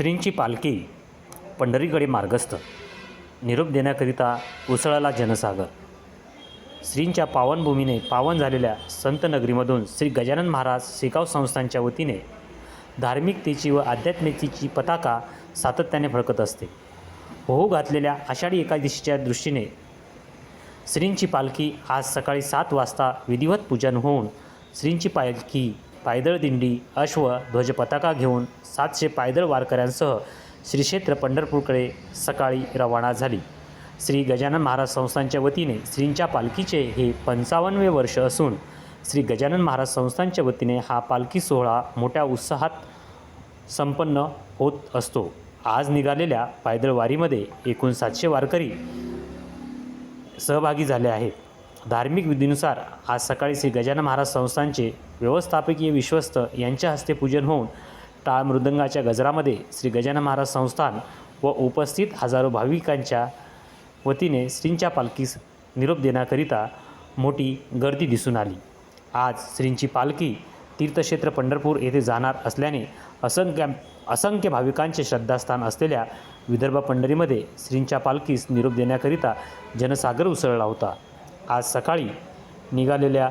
श्रींची पालखी पंढरीकडे मार्गस्थ. निरोप देण्याकरिता उसळला जनसागर. श्रींच्या पावनभूमीने पावन झालेल्या संत नगरीमधून श्री गजानन महाराज शेगाव संस्थानच्या वतीने धार्मिकतेची व आध्यात्मिकतेची पताका सातत्याने फडकत असते. होऊ घातलेल्या आषाढी एकादशीच्या दृष्टीने श्रींची पालखी आज सकाळी 7 वाजता विधिवत पूजन होऊन श्रींची पालखी पायदळ दिंडी अश्व ध्वज पताका घेऊन 700 पायदळ वारकऱ्यांसह श्री क्षेत्र पंढरपूरकडे सकाळी रवाना झाली. श्री गजानन महाराज संस्थानच्या वतीने श्रींच्या पालखीचे हे 55वे वर्ष असून श्री गजानन महाराज संस्थानच्या वतीने हा पालखी सोहळा मोठ्या उत्साहात संपन्न होत असतो. आज निघालेल्या पायदळ वारीमध्ये एकूण 700 वारकरी सहभागी झाले आहेत. धार्मिक विधीनुसार आज सकाळी श्री गजानन महाराज संस्थानचे व्यवस्थापकीय विश्वस्त यांच्या हस्ते पूजन होऊन टाळ मृदंगाच्या गजरामध्ये श्री गजानन महाराज संस्थान व उपस्थित हजारो भाविकांच्या वतीने श्रींच्या पालखीस निरोप देण्याकरिता मोठी गर्दी दिसून आली. आज श्रींची पालखी तीर्थक्षेत्र पंढरपूर येथे जाणार असल्याने असंख्य भाविकांचे श्रद्धास्थान असलेल्या विदर्भ पंढरीमध्ये श्रींच्या पालखीस निरोप देण्याकरिता जनसागर उसळला होता. आज सकाळी निघालेल्या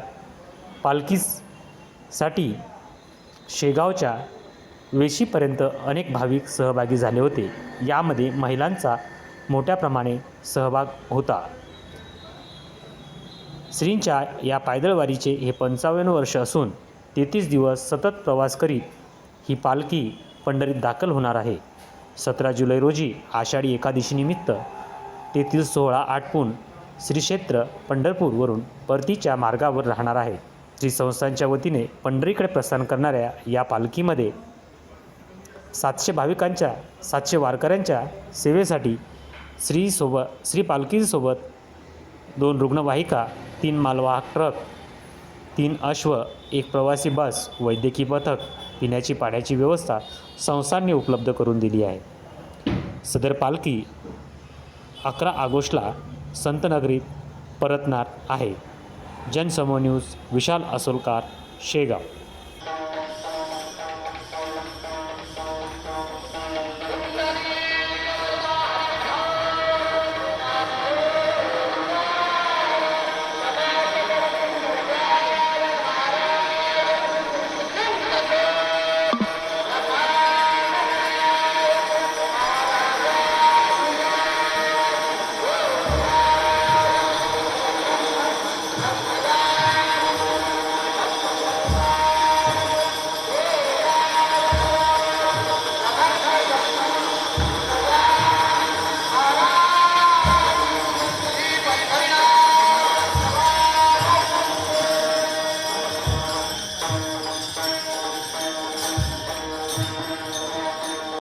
पालखीसाठी शेगावच्या वेशीपर्यंत अनेक भाविक सहभागी झाले होते. यामध्ये महिलांचा मोठ्या प्रमाणे सहभाग होता. श्रींच्या या पायदळवारीचे हे 55वे वर्ष असून 33 दिवस सतत प्रवास करीत ही पालखी पंढरीत दाखल होणार आहे. 17 जुलै रोजी आषाढी एकादशीनिमित्त तेथील सोहळा आटपून श्री क्षेत्र पंढरपूरवरून परतीच्या मार्गावर राहणार आहे. श्री संस्थानच्या वतीने पंढरीकडे प्रस्थान करणाऱ्या या पालखीमध्ये 700 भाविकांच्या 700 वारकऱ्यांच्या सेवेसाठी श्री पालखीसोबत 2 रुग्णवाहिका, 3 मालवाहक ट्रक, 3 अश्व, 1 प्रवासी बस, वैद्यकीय पथक, पिण्याची पाण्याची व्यवस्था संस्थांनी उपलब्ध करून दिली आहे. सदर पालखी 11 ऑगस्टला संतनगरीत परतणार आहे. जनसमूह न्यूज, विशाल असोलकर, शेगाव.